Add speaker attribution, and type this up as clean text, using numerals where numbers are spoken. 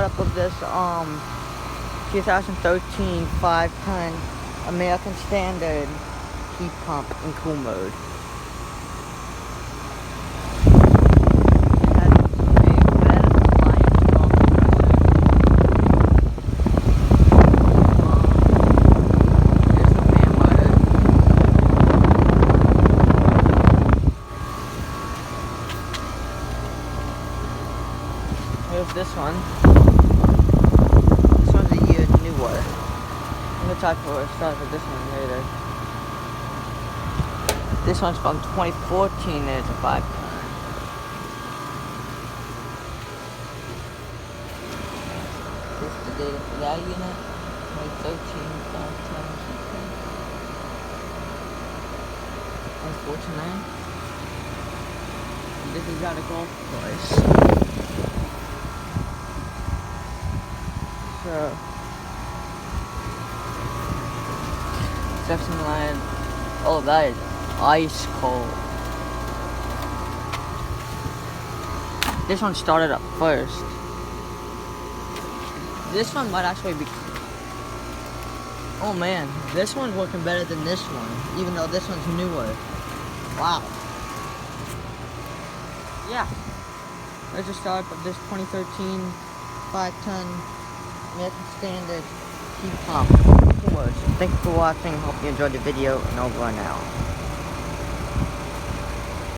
Speaker 1: startup of this 2013 5-ton American Standard heat pump in cool mode. Here's this one. This one's a year newer. I'm gonna talk for a start with this one later. This one's from 2014. There's a 5-ton. This is the data for that unit. 2013 5-ton heat pump. Unfortunately, this is at a golf course. So, section line, all of that is ice cold. This one started up first. This one might actually be, oh man, this one's working better than this one, even though this one's newer. Wow. Yeah. There's a startup of this 2013 5-ton American Standard heat pump. Thank you for watching. Hope you enjoyed the video, and over and out.